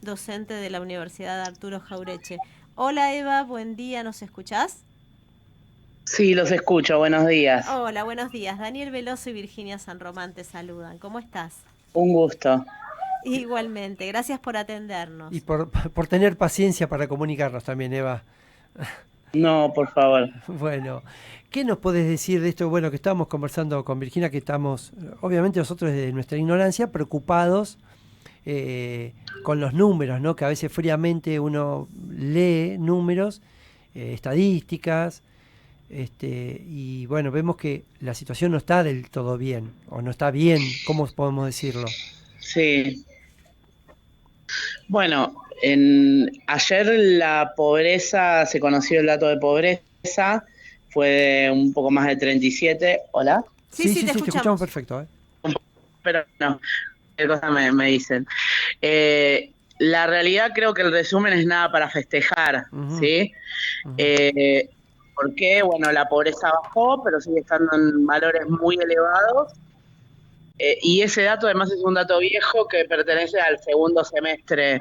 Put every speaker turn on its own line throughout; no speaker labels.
docente de la Universidad Arturo Jaureche. Hola Eva, buen día, ¿nos escuchás?
Sí, los escucho, buenos días.
Hola, buenos días. Daniel Veloso y Virginia San Román te saludan. ¿Cómo estás?
Un gusto.
Igualmente, gracias por
Y
atendernos.
por tener paciencia para comunicarnos también, Eva.
No, por favor.
Bueno, ¿qué nos puedes decir de esto? Bueno, que estábamos conversando con Virginia, que estamos, obviamente nosotros desde nuestra ignorancia, preocupados con los números, ¿no? Que a veces fríamente uno lee números, estadísticas, y bueno, vemos que la situación no está del todo bien, o no está bien, ¿cómo podemos decirlo?
Sí. Bueno, ayer la pobreza, se conoció el dato de pobreza, fue de un poco más de 37. Hola,
Sí,
Sí,
sí,
sí,
te
sí, te escuchamos
escuchamos.
perfecto, ¿eh?
pero no, qué cosa me dicen. La realidad creo que el resumen es nada para festejar,
Ujú,
¿sí?
ujú,
Eh, Porque, bueno, la pobreza bajó, pero sigue estando en valores muy elevados. Y ese dato además es un dato viejo que pertenece al segundo semestre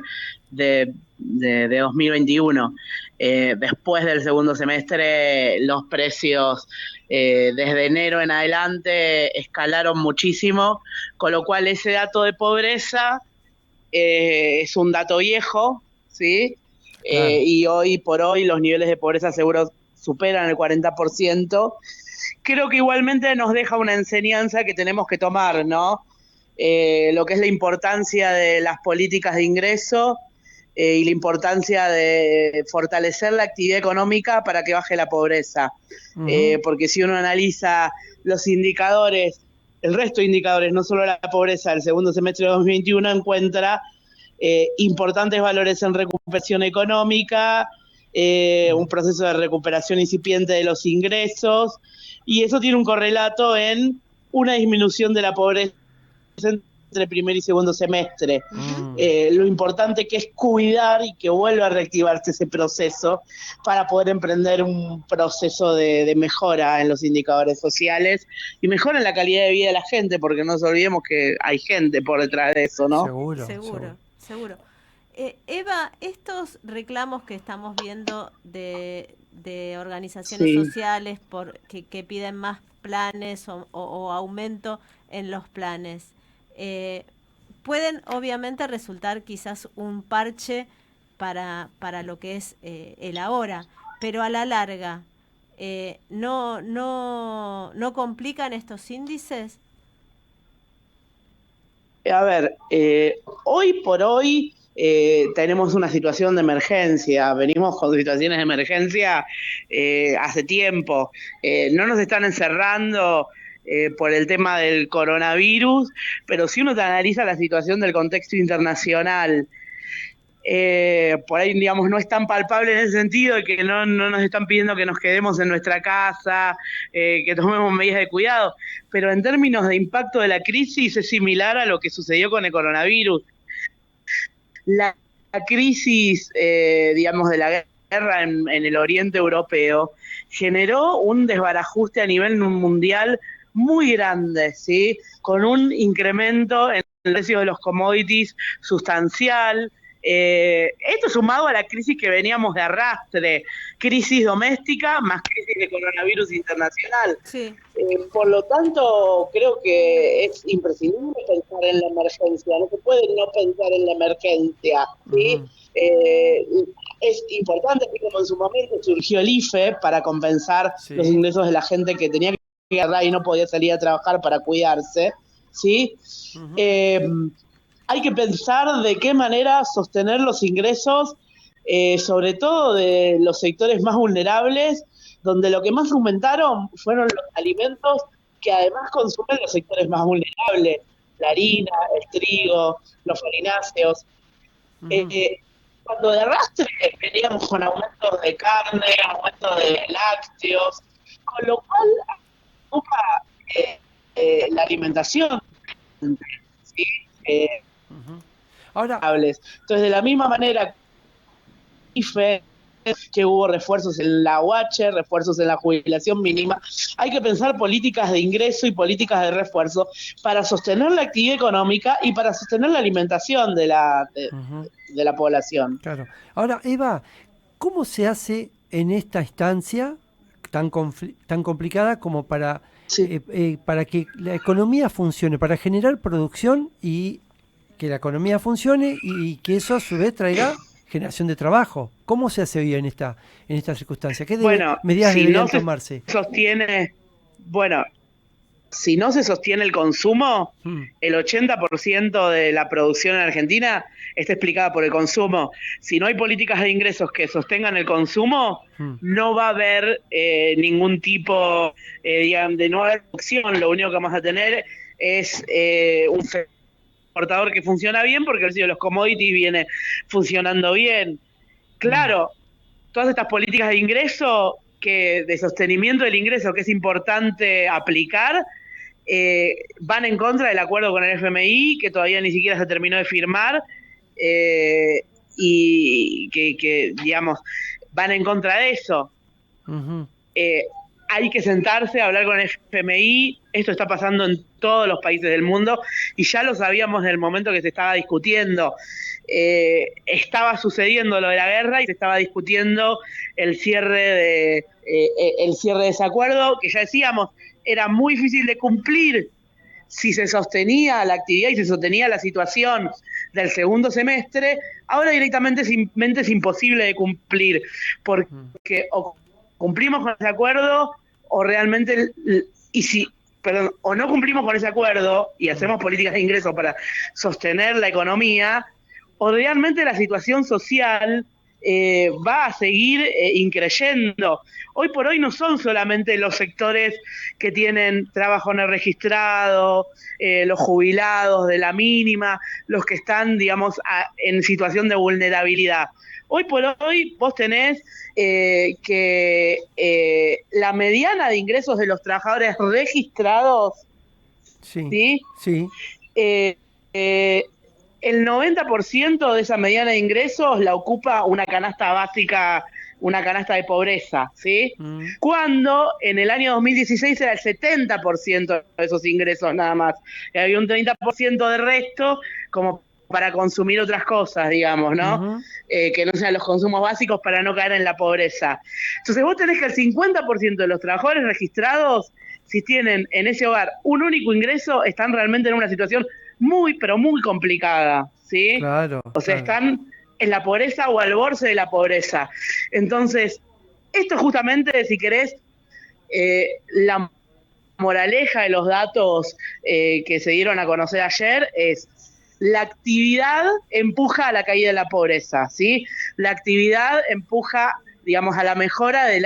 de 2021. Después del segundo semestre, los precios desde enero en adelante escalaron muchísimo, con lo cual ese dato de pobreza es un dato viejo, ¿sí?
claro.
Y hoy por hoy los niveles de pobreza seguro superan el 40%. Creo que igualmente nos deja una enseñanza que tenemos que tomar, ¿no? Lo que es la importancia de las políticas de ingreso y la importancia de fortalecer la actividad económica para que baje la pobreza.
Ujú,
Porque si uno analiza los indicadores, el resto de indicadores, no solo la pobreza del segundo semestre de 2021, encuentra importantes valores en recuperación económica, un
ujú.
proceso de recuperación incipiente de los ingresos, y eso tiene un correlato en una disminución de la pobreza entre primer y segundo semestre.
Ujú.
Lo importante que es cuidar y que vuelva a reactivarse ese proceso para poder emprender un proceso de mejora en los indicadores sociales y mejora en la calidad de vida de la gente, porque no nos olvidemos que hay gente por detrás de eso, ¿no?
Seguro, seguro.
Seguro, seguro. Eva, estos reclamos que estamos viendo de organizaciones
Sí.
sociales que piden más planes o aumento en los planes, eh, pueden obviamente resultar quizás un parche para lo que es el ahora, pero a la larga, ¿no complican estos índices?
A ver, hoy por hoy tenemos una situación de emergencia, venimos con situaciones de emergencia hace tiempo. No nos están encerrando por el tema del coronavirus, pero si uno te analiza la situación del contexto internacional, por ahí, digamos, no es tan palpable en ese sentido de que no nos están pidiendo que nos quedemos en nuestra casa, que tomemos medidas de cuidado, pero en términos de impacto de la crisis es similar a lo que sucedió con el coronavirus. La crisis, digamos, de la guerra en el oriente europeo generó un desbarajuste a nivel mundial muy grande, ¿sí? Con un incremento en el precio de los commodities sustancial. Esto sumado a la crisis que veníamos de arrastre, crisis doméstica más crisis de coronavirus internacional.
Sí.
Por lo tanto, creo que es imprescindible pensar en la emergencia, no se puede no pensar en la emergencia, ¿sí?
Ujú,
Eh, es importante, así como en su momento surgió el IFE para compensar los
sí.
ingresos de la gente que tenía que agarrar y no podía salir a trabajar para cuidarse, ¿sí?
Ujú.
Eh, Hay que pensar de qué manera sostener los ingresos, sobre todo de los sectores más vulnerables, donde lo que más aumentaron fueron los alimentos que además consumen los sectores más vulnerables, la harina, el trigo, los farináceos.
Ujú.
Eh, Cuando de arrastre veníamos con aumentos de carne, aumentos de lácteos, con lo cual ocupa eh, la alimentación, ¿sí?
Ujú. Ahora,
Entonces, de la misma manera, IFE. que hubo refuerzos en la UH, refuerzos en la jubilación mínima. Hay que pensar políticas de ingreso y políticas de refuerzo para sostener la actividad económica y para sostener la alimentación de la población.
Claro. Ahora, Eva, ¿cómo se hace en esta instancia tan complicada como para que la economía funcione, para generar producción y que la economía funcione y que eso a su vez traiga generación de trabajo? ¿Cómo se hace hoy en esta circunstancia? ¿Qué medidas deberían tomarse?
Si no se sostiene el consumo, el 80% de la producción en Argentina está explicada por el consumo. Si no hay políticas de ingresos que sostengan el consumo, no va a haber ningún tipo de nueva producción. Lo único que vamos a tener es un exportador que funciona bien porque el precio de los commodities viene funcionando bien. Claro, todas estas políticas de ingreso, de sostenimiento del ingreso, que es importante aplicar, van en contra del acuerdo con el FMI, que todavía ni siquiera se terminó de firmar, y que, digamos, van en contra de eso. Hay que sentarse a hablar con el FMI. Esto está pasando en todos los países del mundo y ya lo sabíamos desde el momento que se estaba discutiendo. Estaba sucediendo lo de la guerra y se estaba discutiendo el cierre de ese acuerdo, que ya decíamos, era muy difícil de cumplir si se sostenía la actividad y se sostenía la situación del segundo semestre. Ahora directamente es imposible de cumplir, porque o cumplimos con ese acuerdo o realmente o no cumplimos con ese acuerdo y hacemos políticas de ingresos para sostener la economía, o realmente la situación social va a seguir increyendo. Hoy por hoy no son solamente los sectores que tienen trabajo no registrado, los jubilados de la mínima, los que están, digamos, en situación de vulnerabilidad. Hoy por hoy vos tenés que la mediana de ingresos de los trabajadores registrados, ¿sí? El 90% de esa mediana de ingresos la ocupa una canasta básica, una canasta de pobreza, ¿sí? Cuando en el año 2016 era el 70% de esos ingresos nada más. Y había un 30% de resto como para consumir otras cosas, digamos, ¿no? Que no sean los consumos básicos para no caer en la pobreza. Entonces vos tenés que el 50% de los trabajadores registrados, si tienen en ese hogar un único ingreso, están realmente en una situación muy, pero muy complicada, ¿sí?
Claro.
O sea, están en la pobreza o al borde de la pobreza. Entonces, esto justamente, si querés, la moraleja de los datos que se dieron a conocer ayer es: la actividad empuja a la caída de la pobreza, ¿sí? La actividad empuja, digamos, a la mejora de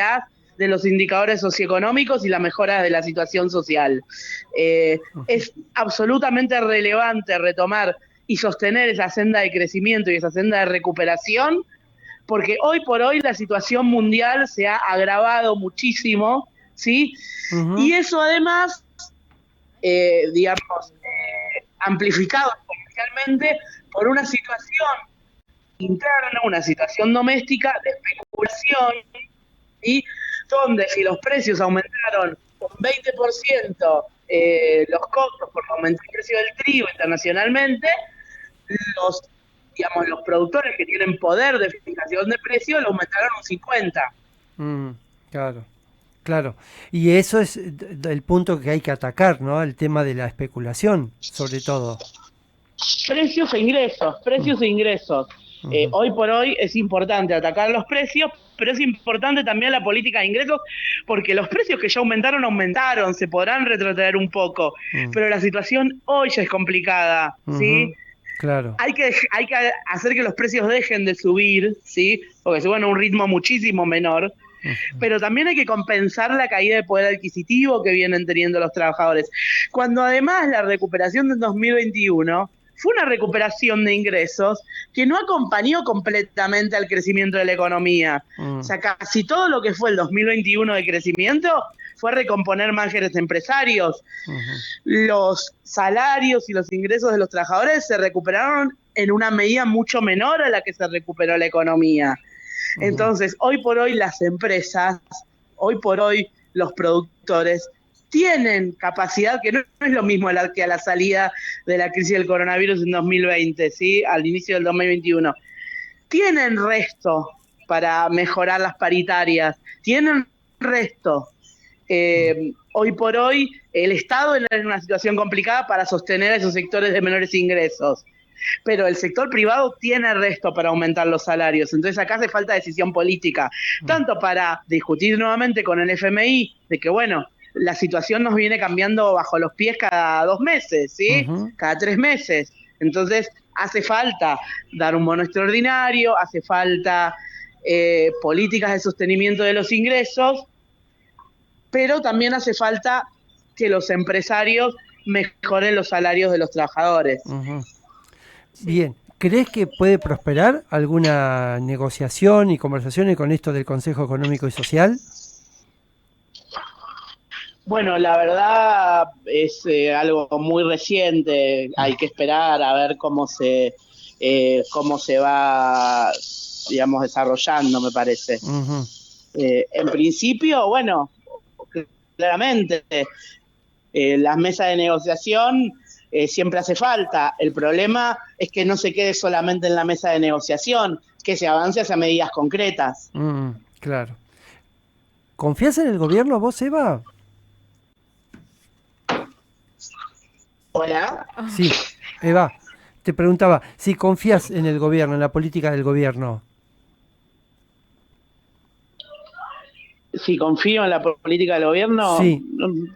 los indicadores socioeconómicos y la mejora de la situación social. Es absolutamente relevante retomar y sostener esa senda de crecimiento y esa senda de recuperación, porque hoy por hoy la situación mundial se ha agravado muchísimo, ¿sí? Y eso además, amplificado especialmente por una situación interna, una situación doméstica de especulación, ¿sí? Donde si los precios aumentaron un 20%, los costos por aumentar el precio del trigo internacionalmente, los productores que tienen poder de fijación de precios lo aumentaron un 50%.
Claro. Y eso es el punto que hay que atacar, ¿no? El tema de la especulación, sobre todo.
Precios e ingresos. Hoy por hoy es importante atacar los precios, pero es importante también la política de ingresos, porque los precios que ya aumentaron, se podrán retrotraer un poco, pero la situación hoy ya es complicada, ¿sí?
Claro.
Hay que hacer que los precios dejen de subir, ¿sí? Porque suban a un ritmo muchísimo menor, pero también hay que compensar la caída de poder adquisitivo que vienen teniendo los trabajadores. Cuando además la recuperación del 2021 fue una recuperación de ingresos que no acompañó completamente al crecimiento de la economía. O sea, casi todo lo que fue el 2021 de crecimiento fue recomponer márgenes empresarios. Los salarios y los ingresos de los trabajadores se recuperaron en una medida mucho menor a la que se recuperó la economía. Entonces, hoy por hoy las empresas, hoy por hoy los productores tienen capacidad, que no es lo mismo que a la salida de la crisis del coronavirus en 2020, ¿sí? Al inicio del 2021. Tienen resto para mejorar las paritarias, tienen resto. Hoy por hoy el Estado está en una situación complicada para sostener a esos sectores de menores ingresos, pero el sector privado tiene resto para aumentar los salarios. Entonces acá hace falta decisión política, tanto para discutir nuevamente con el FMI de que, bueno, la situación nos viene cambiando bajo los pies cada 2 meses, ¿sí? Cada 3 meses. Entonces hace falta dar un bono extraordinario, hace falta políticas de sostenimiento de los ingresos, pero también hace falta que los empresarios mejoren los salarios de los trabajadores.
Bien, ¿crees que puede prosperar alguna negociación y conversaciones con esto del Consejo Económico y Social?
Bueno, la verdad es algo muy reciente, hay que esperar a ver cómo se va, digamos, desarrollando, me parece. En principio, bueno, claramente, las mesas de negociación siempre hace falta. El problema es que no se quede solamente en la mesa de negociación, que se avance hacia medidas concretas.
Claro. ¿Confías en el gobierno vos, Eva?
Hola.
Sí, Eva, te preguntaba si confías en el gobierno, en la política del gobierno.
Si confío en la política del gobierno,
sí.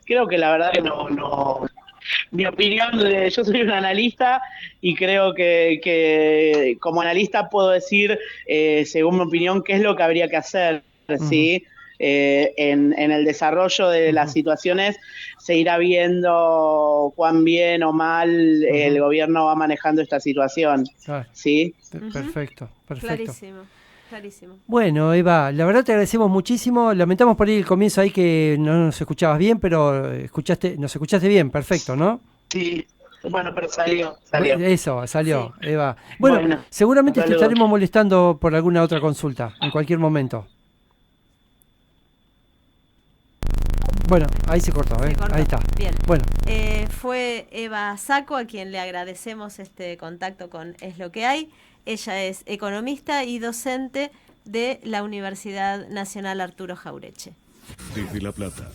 Creo que la verdad que no. Mi opinión, yo soy un analista y creo que como analista puedo decir, según mi opinión, qué es lo que habría que hacer, ¿sí? En el desarrollo de las situaciones se irá viendo cuán bien o mal el gobierno va manejando esta situación. ¿Sí?
Perfecto.
Clarísimo.
Bueno, Eva, la verdad te agradecemos muchísimo. Lamentamos por ahí el comienzo ahí que no nos escuchabas bien, pero nos escuchaste bien, perfecto, ¿no?
Sí, bueno, pero salió.
Eso, salió,
sí.
Eva. Bueno, seguramente te estaremos molestando por alguna otra consulta, en cualquier momento. Bueno, ahí se cortó, ahí está.
Bien.
Bueno.
Fue Eva Sacco, a quien le agradecemos este contacto con Es lo que hay. Ella es economista y docente de la Universidad Nacional Arturo Jauretche.
Desde La Plata,